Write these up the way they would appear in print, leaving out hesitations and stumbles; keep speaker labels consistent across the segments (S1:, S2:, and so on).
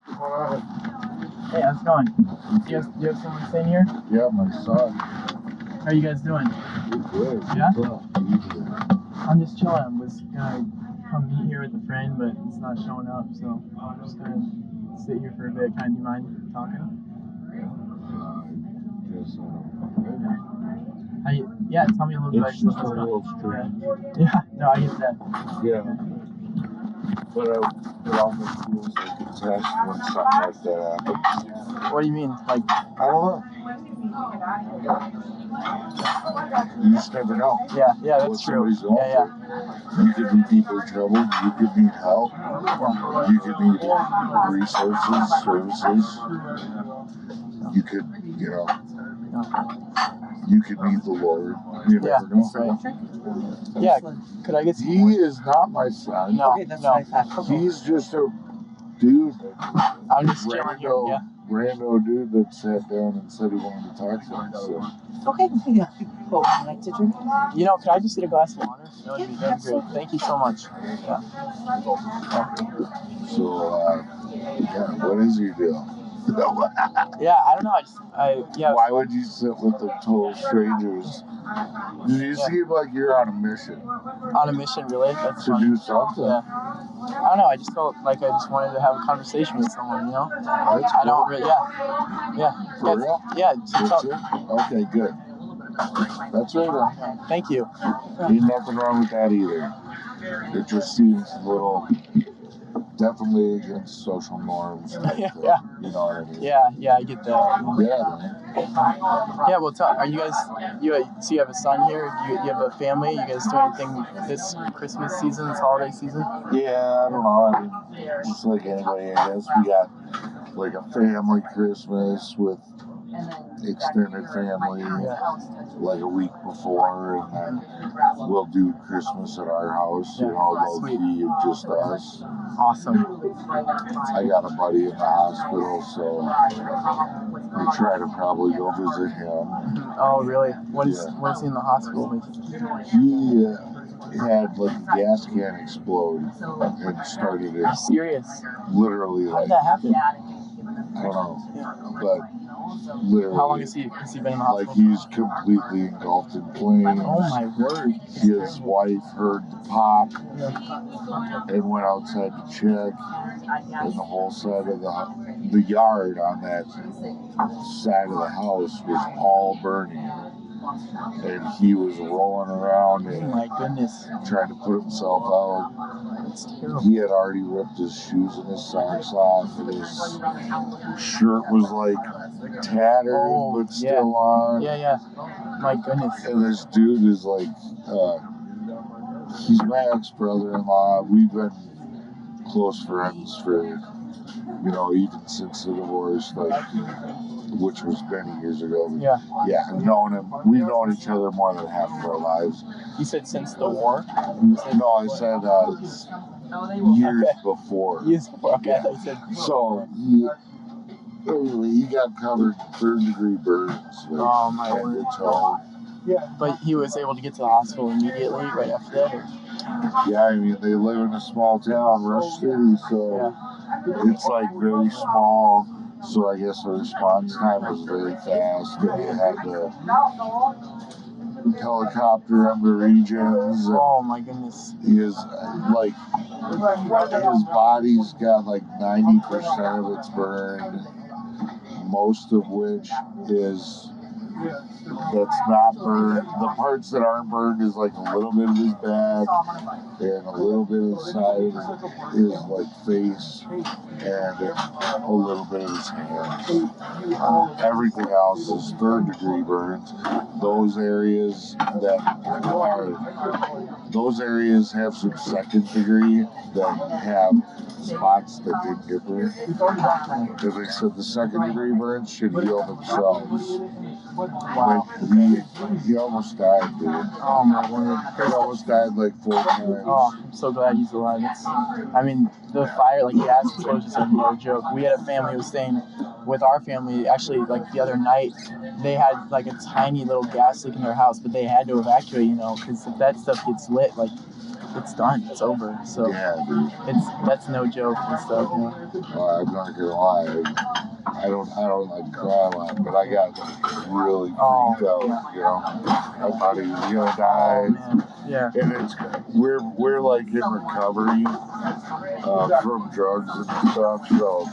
S1: Hey, how's it going? Do you have someone staying here?
S2: Yeah, my son.
S1: How are you guys doing?
S2: Good.
S1: Yeah? I'm just chilling. I was gonna come meet here with a friend, but it's not showing up, so I'm just gonna sit here for a bit. Do you mind talking? Yeah, tell me a little bit about
S2: It's just a
S1: yourself.
S2: little strange.
S1: Yeah, no, I get that.
S2: Yeah. But it almost feels like a test when something like that happens.
S1: What do you mean? Like,
S2: I don't know. You just never know.
S1: Yeah, that's true. Yeah.
S2: You could be deep in trouble. You could need help. You could need resources, services. You could, you could need the Lord. You never know.
S1: Right. Yeah, could I get some
S2: He is not my son.
S1: No, okay, that's what I thought.
S2: He's just a dude.
S1: I'm just chilling here, yeah.
S2: Rando dude that sat down and said he wanted to talk to me. So.
S3: Okay, yeah. Well, would you like to drink?
S1: Can I just get a glass of water? That'd be great. Thank you so much. Yeah.
S2: So, what is your deal?
S1: Yeah, I don't know.
S2: Why would you sit with the total strangers? You seem like you're on a mission.
S1: On a mission, really? That's
S2: to
S1: funny.
S2: Do something.
S1: Yeah. I don't know. I just felt like I just wanted to have a conversation with someone.
S2: That's
S1: I don't really. Yeah.
S2: For real?
S1: Yeah.
S2: That's it? Okay, good. That's right.
S1: Thank you.
S2: Ain't nothing wrong with that either. It just seems a little. Definitely against social norms.
S1: Yeah.
S2: You know what I mean?
S1: Yeah, I get that.
S2: Yeah.
S1: Well, are you guys? You have a son here. You have a family. You guys do anything this Christmas season, this holiday season?
S2: Yeah, I don't know. I mean, just like anybody, I guess we got like a family Christmas with extended family like a week before, and then we'll do Christmas at our house. Low key, just us.
S1: Awesome.
S2: I got a buddy in the hospital, so we try to probably go visit him.
S1: Oh, really? What is he in the hospital with?
S2: He had like a gas can explode and started it.
S1: Are you serious?
S2: Literally.
S1: How did that happen?
S2: I don't know, but literally.
S1: How long has he been in the hospital?
S2: Like he's completely engulfed in flames.
S1: Oh my word!
S2: His wife heard the pop and went outside to check, and the whole side of the yard on that side of the house was all burning. And he was rolling around and
S1: oh my goodness,
S2: trying to put himself out.
S1: That's terrible.
S2: He had already ripped his shoes and his socks off, and his shirt was like tattered but still on.
S1: Yeah. My goodness.
S2: And this dude is like, he's my ex-brother-in-law. We've been close friends for, even since the divorce, which was many years ago.
S1: Yeah,
S2: I've known him. We've known each other more than half of our lives.
S1: You said since the war?
S2: No, I said years before.
S1: Years before, okay.
S2: Yeah.
S1: I said
S2: so, he got covered 3rd-degree burns.
S1: Oh, my word. Yeah. But he was able to get to the hospital immediately right after that? Or?
S2: Yeah, I mean, they live in a small town, Rush City, so it's like very small. So I guess the response time was very fast. They had to helicopter him to regions.
S1: Oh my goodness.
S2: His body's got like 90% of it's burned, most of which that's not burned. The parts that aren't burned is like a little bit of his back and a little bit of the side of his face and a little bit of his hands. Everything else is 3rd-degree burns. Those areas have some 2nd-degree that have spots that didn't get burned. Because they said the 2nd-degree burns should heal themselves.
S1: Wow.
S2: But he almost died, dude.
S1: Oh my word.
S2: He almost died like 4 times.
S1: Oh, I'm so glad he's alive. The fire, the gas explosions are no joke. We had a family who was staying with our family, actually, the other night. They had a tiny little gas leak in their house, but they had to evacuate, because if that stuff gets lit, it's done. It's over. So
S2: Yeah, dude.
S1: that's no joke and stuff. You know?
S2: Well, I'm not gonna lie. I don't like cry a lot, but I got really freaked out. You know, I thought he was gonna die.
S1: Man. Yeah.
S2: And we're like in recovery from drugs and stuff. So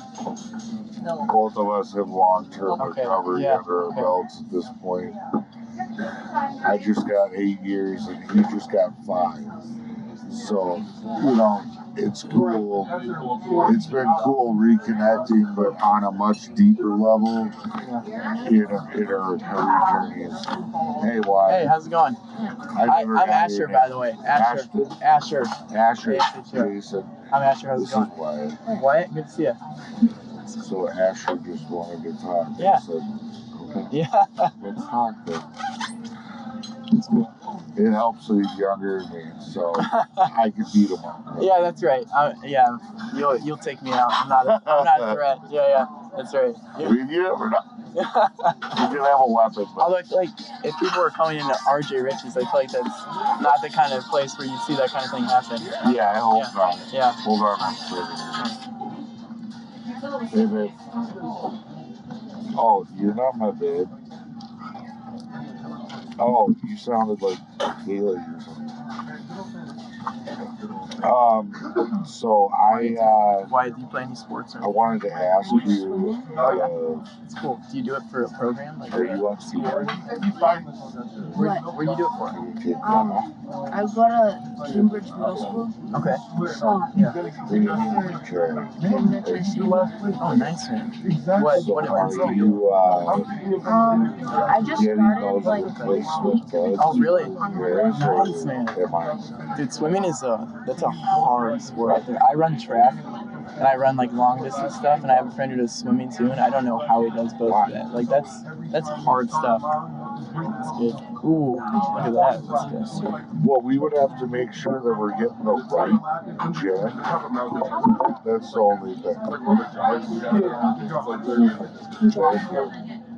S2: both of us have long-term recovery under our belts at this point. I just got 8 years and he just got 5. So, you know, it's cool. It's been cool reconnecting, but on a much deeper level in our recovery journeys. Hey, Wyatt.
S1: Hey, how's it going? I'm Asher, by the way. Asher.
S2: Jason.
S1: I'm Asher. How's it going?
S2: Wyatt.
S1: Wyatt, good to see you.
S2: So Asher just wanted to talk.
S1: Yeah.
S2: I said, okay.
S1: Yeah.
S2: Let's talk then.
S1: It's cool.
S2: It helps that he's younger than me, so I can beat him up.
S1: Yeah, that's right. Yeah, you'll take me out. I'm not a threat. Yeah, that's right.
S2: I mean, you never know. You can have a weapon. But...
S1: Although, like, if people were coming into RJ Rich's, I feel like that's not the kind of place where you see that kind of thing happen.
S2: Yeah, I hope not.
S1: Yeah.
S2: Hold on a second. Hey, babe. Oh, you're not my babe. Oh, you sounded like Haley or something. So
S1: Why do you play any sports?
S2: I wanted to ask you.
S1: It's cool. Do you do it for a program? Like,
S2: are you on school?
S1: Where do you do it for?
S3: I go to Cambridge Middle School.
S1: Okay.
S3: So
S1: Oh, nice, man. What events do you do?
S3: I just started like this week.
S1: Oh, really?
S2: Nice,
S1: man. Dude, swimming that's a hard sport out there. I run track, and I run like long distance stuff, and I have a friend who does swimming too, and I don't know how he does both of that. Like that's hard stuff. That's good. Ooh, look at that. That's good.
S2: Well, we would have to make sure that we're getting the right jet. That's the only thing.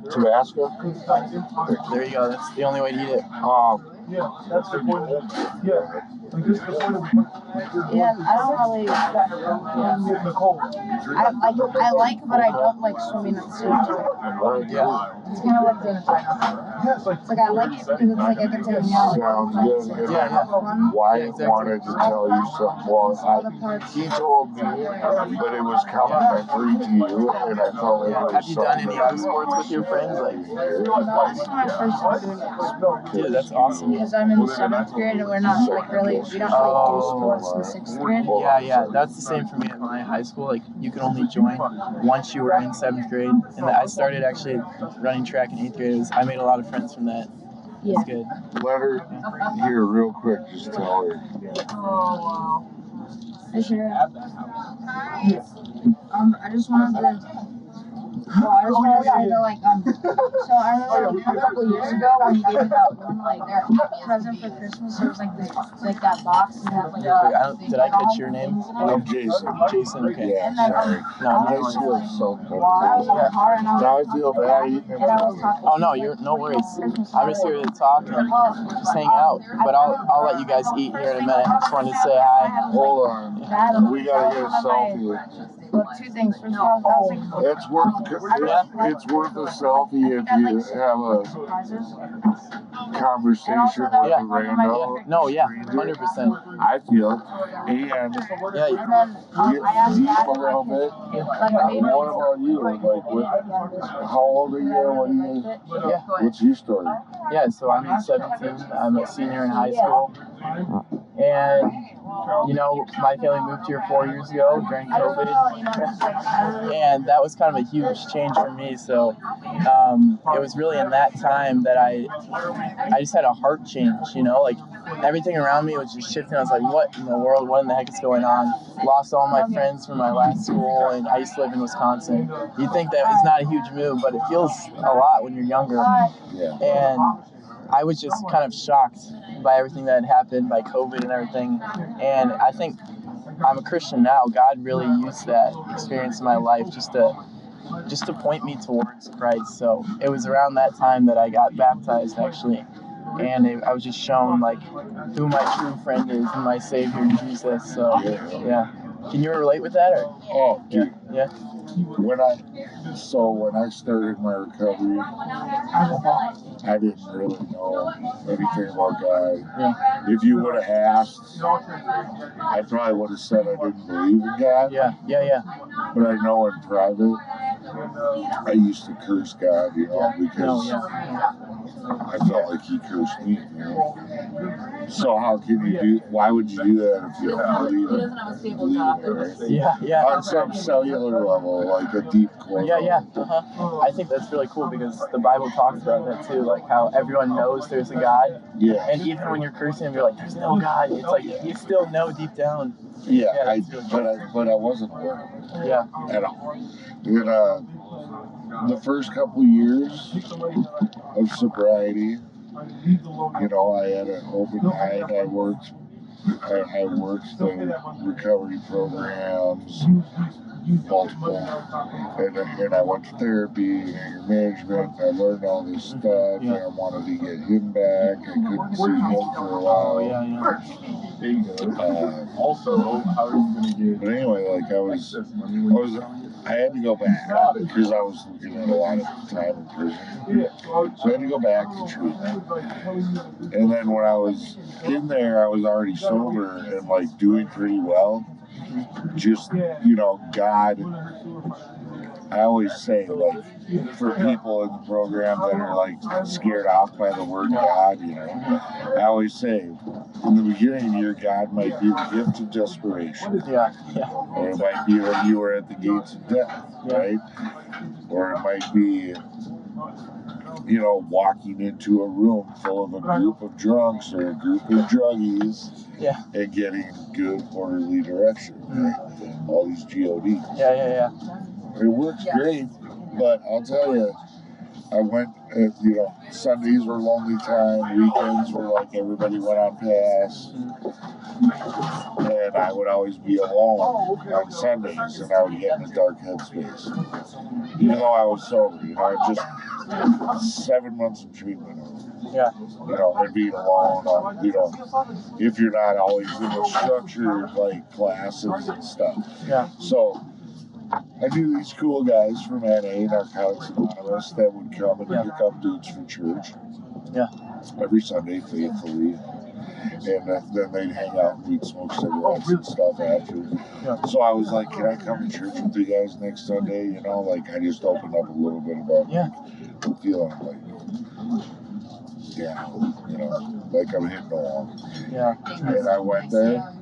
S2: Tabasco?
S1: There you go. That's the only way to eat it.
S3: Yeah, that's the point. Yeah. Yeah, I don't really. I like, but I don't like swimming at the same time.
S1: Yeah.
S3: It's kind of like the. It's like I like it because it's like I get to hang out.
S2: Sounds good. Wyatt wanted to tell you something. Well, he told me, but it was complimentary to you, and I felt like it was.
S1: Have you done any other sports with your friends? Like,
S3: this is my first time doing it.
S1: Dude, that's awesome.
S3: Because I'm in 7th grade and we're not like really, we don't really do sports in 6th grade.
S1: Yeah, that's the same for me at my high school. Like, you can only join once you were in 7th grade. And I started actually running track in 8th grade. I made a lot of friends from that.
S3: Yeah.
S1: It's good.
S2: Let her hear real quick, just tell her.
S3: Oh, wow. I just wanted to. Well, I just want to say that, like, so I remember a couple years ago when you gave me that one, like, present for Christmas. It was like this, like that box and that, like,
S1: did I catch your name?
S2: I'm Jason.
S1: Jason, okay.
S2: Yeah, sorry.
S1: No,
S2: I feel so
S3: I was in the car and
S2: Now I feel bad eating
S3: and I was talking.
S1: Oh no, no worries. I'm just here to talk and just hang out. But I'll let you guys eat here in a minute. I just wanted to say hi.
S2: Hold on. We gotta get a selfie.
S3: Well, 2 things. First of all, I was like,
S2: It's worth a selfie if you have a conversation with a random.
S1: No, yeah, 100%.
S2: I feel. And
S1: Yeah.
S3: and then
S2: get deep a little bit. What about you? Like, how old are you? What's your story?
S1: Yeah, so I'm 17. I'm a senior in high school. And, you know, my family moved here 4 years ago during COVID. And that was kind of a huge change for me. So it was really in that time that I just had a heart change, you know, like everything around me was just shifting. I was like, what in the world? What in the heck is going on? Lost all my friends from my last school, and I used to live in Wisconsin. You'd think that it's not a huge move, but it feels a lot when you're younger.
S2: Yeah.
S1: And I was just kind of shocked by everything that had happened, by COVID and everything. And I think I'm a Christian now. God really used that experience in my life just to point me towards Christ. So it was around that time that I got baptized, actually. and I was just shown like who my true friend is and my Savior Jesus. So yeah, can you relate with that? Or?
S2: Oh, dude.
S1: Yeah.
S2: When I started my recovery, I didn't really know anything about God.
S1: Yeah.
S2: If you would have asked, I probably would have said I didn't believe in God.
S1: Yeah.
S2: But I know in private, I used to curse God, because I felt like he cursed me, So how can you do? Why would you do that if you don't believe it?
S1: Right? Yeah.
S2: On some cellular level, like a deep core.
S1: Yeah. I think that's really cool because the Bible talks about that too, like how everyone knows there's a God.
S2: Yeah.
S1: And even when you're cursing him, you're like, there's no God. It's like you still know deep down.
S2: Yeah, but I wasn't aware.
S1: Yeah.
S2: At all. And the first couple years of sobriety, I had an open mind. I worked the recovery programs, multiple, and I went to therapy and anger management. I learned all this stuff, and I wanted to get him back. I couldn't see him for a while.
S4: Also, how are you going to get?
S2: But anyway, like I had to go back because I was looking at a lot of time in prison. So I had to go back to treatment. And then when I was in there, I was already sober and like doing pretty well. Just, God, I always say, like, for people in the program that are like scared off by the word God, I always say, in the beginning of your God might be the gift of desperation.
S1: Yeah.
S2: Or it might be when you were at the gates of death, right? Or it might be, walking into a room full of a group of drunks or a group of druggies and getting good, orderly direction, right? All these GODs.
S1: Yeah.
S2: It works great, but I'll tell you, I went, Sundays were lonely time, weekends were like everybody went on pass, and I would always be alone on Sundays, and I would get in a dark headspace. Even though I was sober, just 7 months of treatment. And being alone, if you're not always in the structured, like, classes and stuff.
S1: Yeah.
S2: So, I knew these cool guys from NA, Narcotics Anonymous, that would come and pick up dudes for church.
S1: Yeah.
S2: Every Sunday, faithfully. And then they'd hang out and we'd smoke cigarettes and stuff after.
S1: Yeah.
S2: So I was like, can I come to church with you guys next Sunday? I just opened up a little bit about the feeling. Like, like I'm hitting along.
S1: Yeah.
S2: And I went there,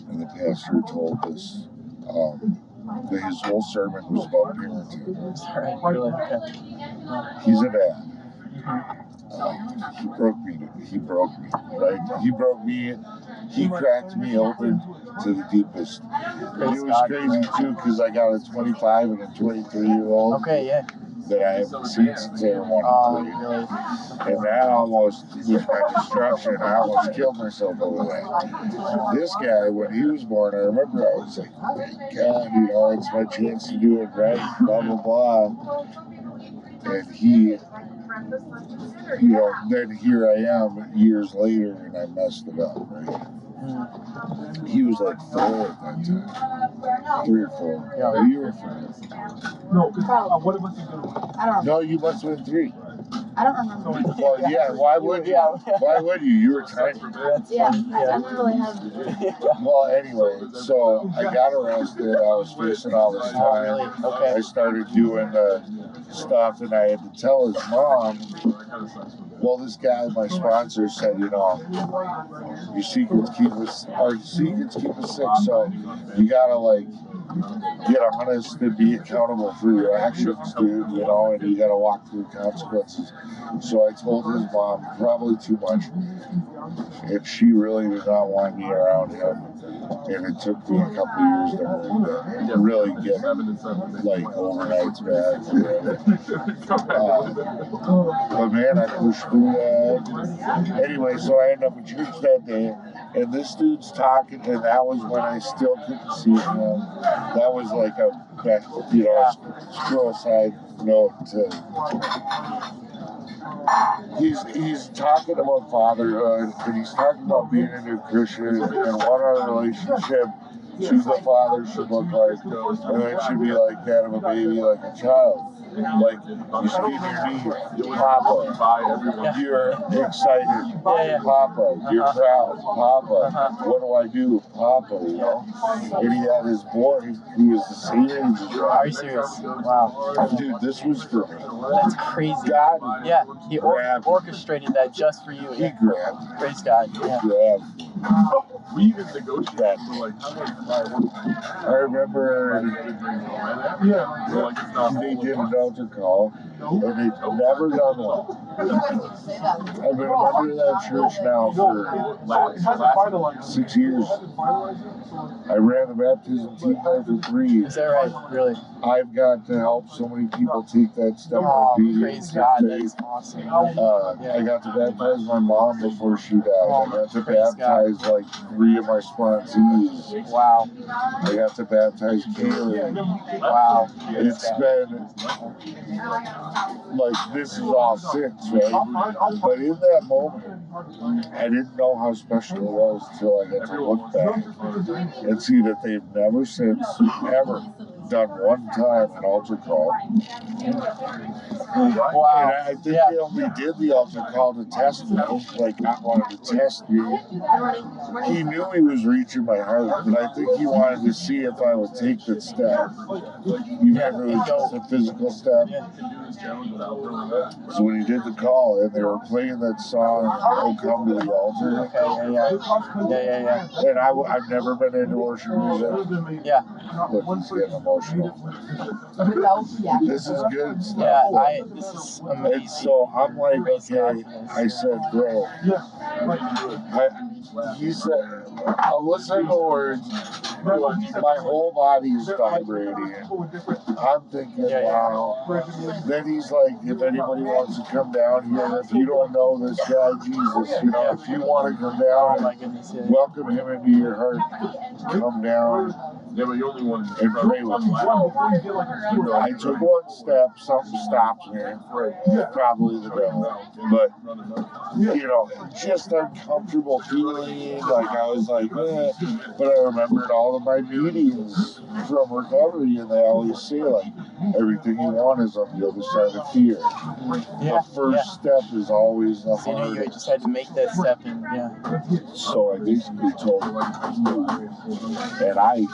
S2: and the pastor told us that his whole sermon was about parenting.
S1: Really? Okay.
S2: He's a dad. He broke me, right? He broke me, he cracked me open to the deepest. And it was crazy too, because I got a 25 and a 23-year-old.
S1: Okay, yeah.
S2: That I haven't seen since they were 1 and 3.
S1: Really?
S2: And that almost was my destruction. I almost killed myself over that. This guy, when he was born, I remember I was like, oh my God, it's my chance to do it right, blah, blah, blah. And he, then here I am years later and I messed it up, right? He was like 4 at that time. 3 or 4.
S1: Yeah.
S2: You were 4.
S4: No, because what was he doing?
S3: I don't know.
S2: No, you must have been 3.
S3: I don't remember.
S2: Well, yeah, why would you? Why would you? You were tiny.
S3: Yeah, I don't really have.
S2: Well, anyway, so I got arrested. I was facing all this time.
S1: Really? Okay.
S2: I started doing the stuff, and I had to tell his mom. Well, this guy, my sponsor, said, your secrets keep us sick, so you gotta get honest and be accountable for your actions, dude, and you gotta walk through consequences. So I told his mom probably too much, and she really did not want me around him. And it took me a couple years to really get overnights back. But man, I pushed through that. Anyway, so I ended up in church that day, and this dude's talking, and that was when I still couldn't see him. That was like a scroll side note to he's talking about fatherhood, and he's talking about being a new Christian and what our relationship to the father should look like, and it should be like that of a baby, like a child. Like, you skin your knee, Papa, you're excited, Papa, you're proud, Papa, what do I do, Papa, you know? And he had his boy, who was the same age as
S1: Are you serious? Wow.
S2: Dude, this was for me.
S1: That's crazy.
S2: God,
S1: yeah, he orchestrated that just for you.
S2: He grabbed.
S1: Praise God. Yeah.
S2: Grabbed.
S4: We even negotiated that for like how much
S2: I remember they did an altar call, and they've never done one. I've been a member of that church now for 6 years. I ran the baptism team there for 3 years.
S1: Is that right? Really?
S2: I've got to help so many people take that step of obedience.
S1: Praise God, that's awesome.
S2: I got to baptize my mom before she died. I got to baptize like 3 of my sponsees.
S1: Wow.
S2: I got to baptize Caleb.
S1: Wow.
S2: It's been like, this is all 6, right? But in that moment, I didn't know how special it was until I got to look back and see that they've never since ever done one time an altar call.
S1: Wow.
S2: And I think they only did the altar call to test me, like I wanted to test me. He knew he was reaching my heart, but I think he wanted to see if I would take the step, even if it was just a physical step. So when he did the call and they were playing that song, "Oh Come to the Altar," and I've never been into worship music.
S1: Yeah.
S2: Look, he's getting emotional. This is good stuff.
S1: Yeah, this is amazing.
S2: And so I'm like, okay, I said, bro, he said, I'm listening to the words, my whole body is vibrating. I'm thinking, wow. Then he's like, if anybody wants to come down here, if you don't know this guy, Jesus, you know, if you want to come down, welcome him into your heart. Come down and pray with me. I took one step, something stopped me, probably the devil, but, you know, just uncomfortable feeling, like I was like, eh. But I remembered all of my meetings from recovery, and they always say, like, everything you want is on the other side of fear. The first step is always the
S1: So
S2: hardest.
S1: you just had to make that step, and
S2: So I basically told him, and I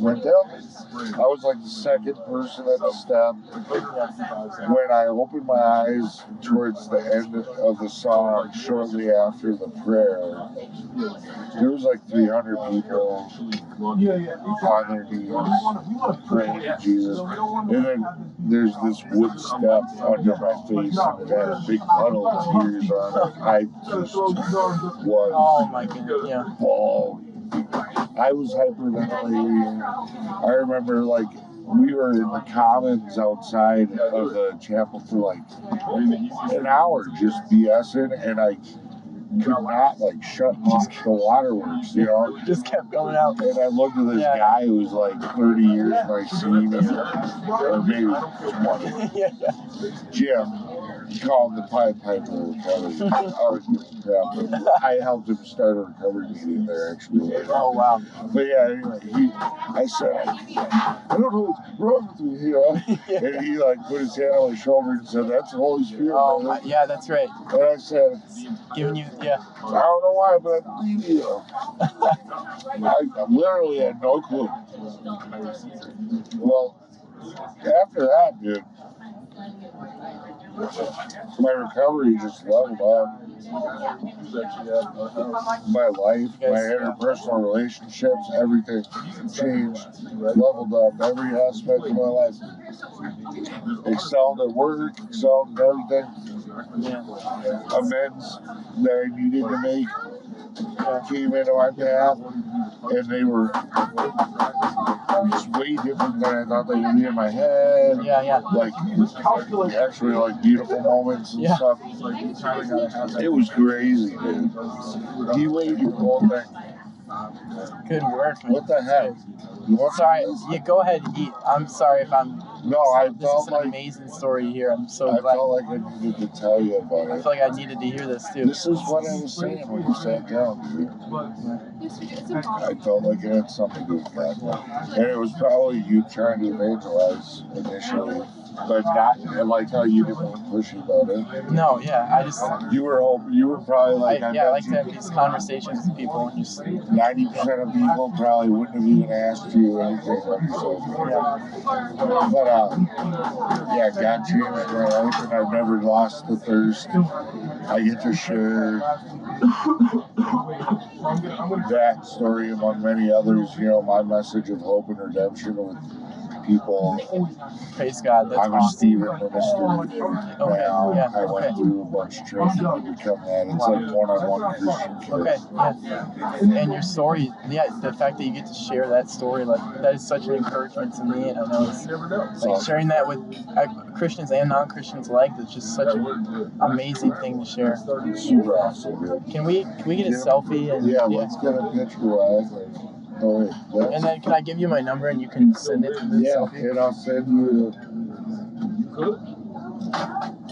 S2: went down. I was like the second person at the step. When I opened my eyes towards the end of the song, shortly after the prayer, there was like 300 people on their knees praying to Jesus. And then there's this wood step under my face, and it had a big puddle of tears on it. I just was
S1: oh my goodness,
S2: bawling. I was hyperventilating. I remember, like, we were in the commons outside of the chapel for like an hour just BSing, and I could not like shut off the waterworks, you know.
S1: Just kept going out.
S2: And I looked at this guy who was like 30 years my senior, or maybe 20. Jim. He called the Pied Piper recovery. I was giving crap. I helped him start a recovery meeting there, actually.
S1: Oh, wow.
S2: But yeah, anyway, I said, I don't know what's wrong with me here. And he like put his hand on my shoulder and said, that's the Holy Spirit.
S1: Oh, yeah, that's right.
S2: And I said,
S1: giving you,
S2: I don't know why, but I believe you. I literally had no clue. Well, after that, dude, my recovery just leveled up. My life, my interpersonal relationships, everything changed, leveled up, every aspect of my life. Excelled at work, excelled at everything. Amends that I needed to make came into my path, and they were just way different than I thought they would be in my head. Like, actually, like, beautiful moments and stuff. It was crazy, dude. He waited the whole thing.
S1: Good work, man.
S2: What the heck?
S1: Sorry, you go ahead and eat. I'm sorry if I'm
S2: No, I
S1: This
S2: felt
S1: is an
S2: like
S1: amazing story here. I'm so
S2: I
S1: glad.
S2: felt like I needed to tell you about
S1: I
S2: it.
S1: feel like I needed to hear this too.
S2: This is what I was saying when you sat down, dude. I felt like it had something to do with that. And it was probably you trying to evangelize initially, but not like how you didn't push about it.
S1: No, yeah, I just
S2: You were probably like,
S1: I like to have these conversations with people and just
S2: 90% of people probably wouldn't have even asked you anything about yourself.
S1: yeah.
S2: But yeah, God changed my life, and I've never lost the thirst. I get to share that story among many others. You know, my message of hope and redemption with people.
S1: Praise God. That's
S2: I'm a
S1: awesome.
S2: Stephen minister
S1: Okay,
S2: now.
S1: yeah,
S2: I went through a bunch of training to become that. It's like one-on-one Christian care.
S1: Okay, yeah. And your story, yeah, the fact that you get to share that story, like that is such an encouragement to me. And I know it's like sharing that with Christians and non-Christians alike. It's just such an amazing thing to share.
S2: Super awesome, dude.
S1: Can we get a selfie? And
S2: Yeah, let's get a picture live. Oh, wait,
S1: and then can I give you my number and you can send it to the selfie?
S2: And I'll send you.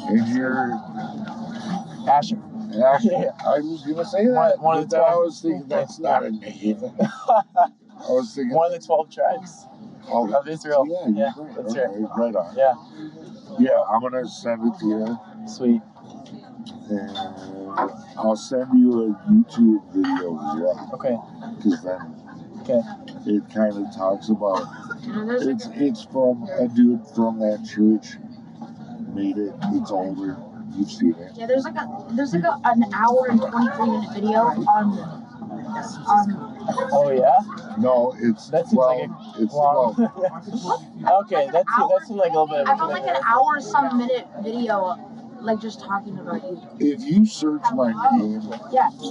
S2: And your
S1: Asher.
S2: Asher. I was gonna say that.
S1: One of the
S2: but
S1: 12.
S2: I was thinking that's not a name. I was thinking
S1: one of the 12 tribes of Israel.
S2: Yeah,
S1: that's
S2: okay, right on.
S1: Yeah.
S2: Yeah, I'm gonna send it to you.
S1: Sweet.
S2: And I'll send you a YouTube video as well.
S1: Okay.
S2: Because then it kind of talks about it's from a dude from that church. Made it. It's older. You've seen it.
S3: Yeah, there's like an hour and 23-minute video on.
S1: Oh yeah.
S2: No, it's
S1: that seems like
S2: it's
S1: long. Okay, that seems like a little bit.
S3: I got like an hour and some minute video, like just talking about you.
S2: If you search my name,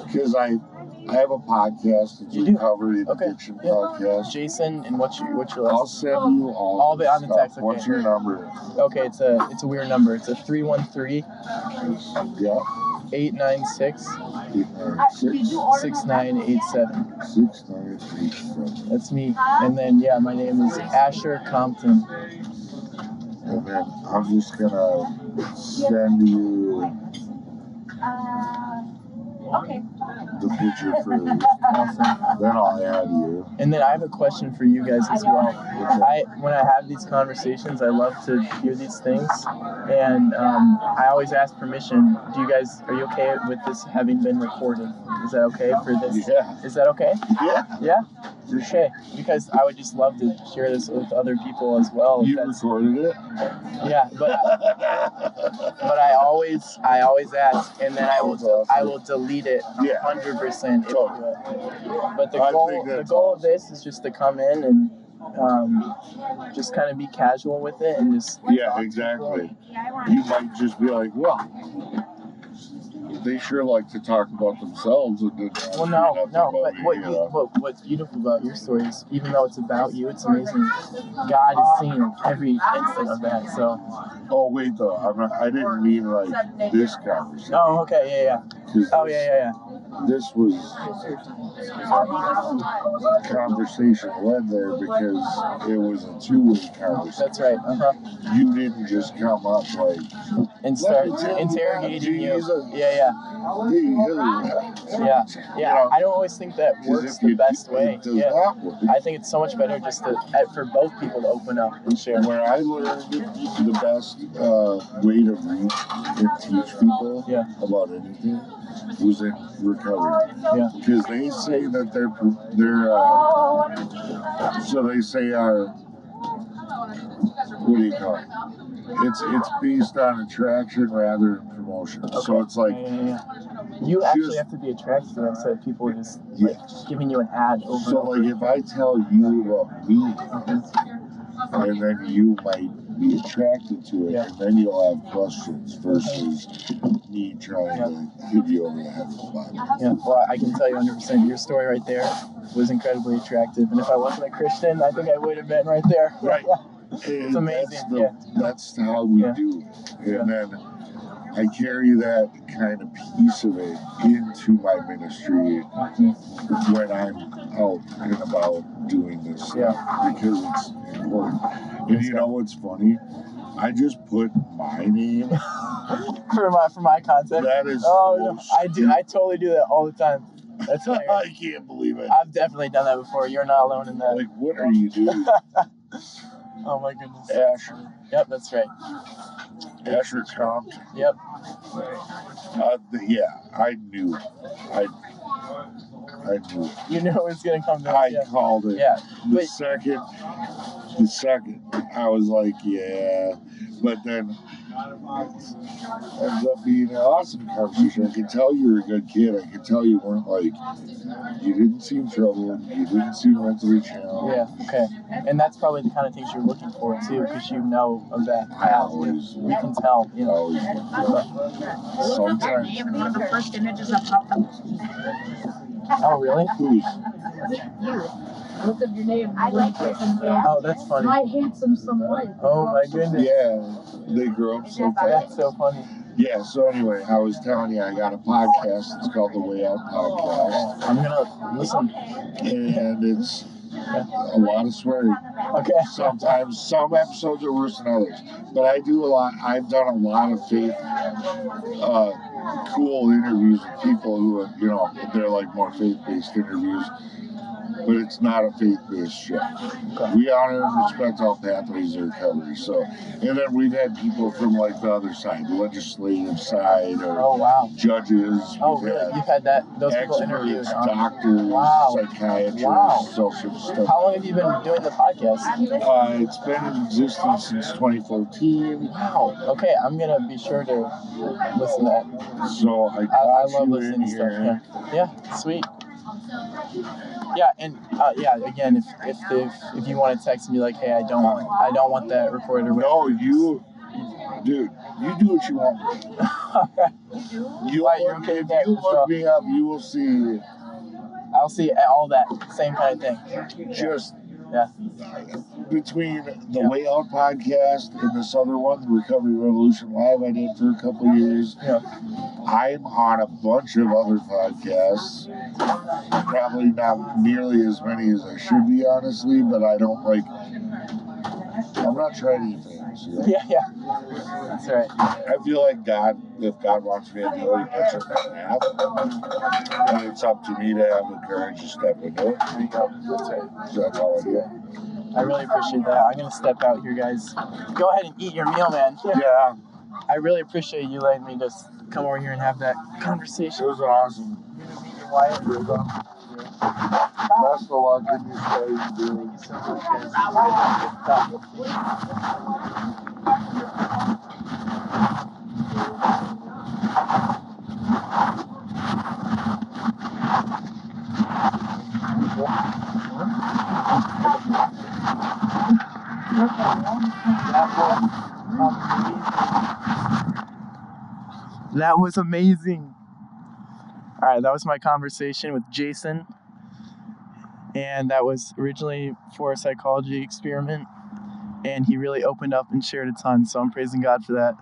S2: because I have a podcast. It's a recovery addiction podcast.
S1: Jason, and what's your last?
S2: I'll send you all
S1: the on the text. Okay.
S2: What's your number?
S1: Okay, it's a weird number. It's a 313.
S2: Yeah.
S1: 896. 6987.
S2: 6987.
S1: That's me. And then my name is Asher Compton.
S2: And then I'm just gonna send you.
S3: Okay.
S2: The picture first. Then I'll add you.
S1: And then I have a question for you guys as well. When I have these conversations, I love to hear these things, and I always ask permission. Are you okay with this having been recorded? Is that okay for this?
S2: Yeah.
S1: Is that okay?
S2: Yeah.
S1: Yeah? Okay. Because I would just love to share this with other people as well.
S2: You recorded it?
S1: Yeah, but I always ask, and then I will delete it 100% if you do it. But the goal of this is just to come in and just kind of be casual with it and just
S2: exactly. You might just be like, well, they sure like to talk about themselves. But
S1: what's beautiful about your story is, even though it's about you, it's amazing. God is seeing every instant of that. So.
S2: Oh wait, though, I didn't mean like this conversation.
S1: Oh, okay, yeah.
S2: This was conversation led there because it was a two-way conversation.
S1: That's right.
S2: You didn't just come up like
S1: and start interrogating you. Yeah. I don't always think that works the best way.
S2: It does not work.
S1: I think it's so much better just for both people to open up and share.
S2: Where I learned the best way to reach and teach people about anything was in recovery. Yeah. Because they say that they're so they say what do you call it? It's based on attraction rather than promotion. Okay. So it's like
S1: you actually have to be attracted to them instead of people just giving you an ad over.
S2: So like if I tell you about me, and then you might be attracted to it, and then you'll have questions versus me trying to hit you over the head with a Bible.
S1: Yeah, well, I can tell you 100%. Your story right there was incredibly attractive, and if I wasn't a Christian, I think I would have been right there.
S2: Right.
S1: It's amazing.
S2: That's how we do. And then I carry that kind of piece of it into my ministry when I'm out and about doing this stuff because it's important. And you know what's funny? I just put my name
S1: for my content.
S2: That is
S1: I do. I totally do that all the time. That's hilarious.
S2: I can't believe it.
S1: I've definitely done that before. You're not alone in that.
S2: Like, what are you doing?
S1: Oh my goodness.
S2: Asher.
S1: Yep, that's right.
S2: Asher Compt.
S1: Yep.
S2: I knew. I knew.
S1: You knew it was gonna come down.
S2: I called it.
S1: Yeah.
S2: The second, I was like, yeah. But then ends up being an awesome conversation. I could tell you were a good kid. I could tell you weren't like, you didn't seem troubled. You didn't seem mentally challenged.
S1: Yeah, okay. And that's probably the kind of things you're looking for too, because you know of that.
S2: I always.
S1: You can tell, you know.
S2: Always. Sometimes.
S3: One of the first images that popped up.
S1: Oh, really?
S2: Who's?
S3: You. Look up your name. I like it.
S1: Oh, that's funny.
S3: My handsome someone.
S1: Oh my goodness.
S2: Yeah, they grew up so fast.
S1: That's so funny.
S2: Yeah, so anyway, I was telling you, I got a podcast. It's called The Way Out Podcast.
S1: I'm gonna listen.
S2: And it's a lot of swearing.
S1: Okay.
S2: Sometimes, some episodes are worse than others. But I've done a lot of faith, cool interviews with people who are, they're like more faith-based interviews. But it's not a faith-based show.
S1: Okay.
S2: We honor and respect all pathways of recovery. So, and then we've had people from like the other side, the legislative side, or judges.
S1: Oh, really? You've had those people interviewed?
S2: Doctors, psychiatrists, social stuff.
S1: How long have you been doing the podcast?
S2: It's been in existence since 2014.
S1: Wow. Okay, I'm gonna be sure to listen to that.
S2: So
S1: I love listening to stuff. Yeah, sweet. Yeah, and again, if you want to text me like, hey, I don't want that recorded.
S2: No, you do what you want. If you look me up, you will see.
S1: I'll see all that same kind of thing.
S2: Just between the Way Out podcast and this other one, the Recovery Revolution Live, I did for a couple of years.
S1: Yeah. I'm
S2: on a bunch of other podcasts. Probably not nearly as many as I should be, honestly, but I'm not trying to be famous.
S1: Yeah. That's right.
S2: I feel like if God wants me to do it, he puts it in half. And it's up to me to have the courage to step into it.
S1: There you go. That's right.
S2: So that's all I do.
S1: I really appreciate that. I'm going to step out here, guys. Go ahead and eat your meal, man.
S2: Yeah.
S1: I really appreciate you letting me just come over here and have that conversation.
S2: It was awesome.
S1: Wyatt.
S2: Best of luck in your studies, dude.
S1: Thank you so much, guys. That was amazing. All right, that was my conversation with Jason, and that was originally for a psychology experiment, and he really opened up and shared a ton, so I'm praising God for that.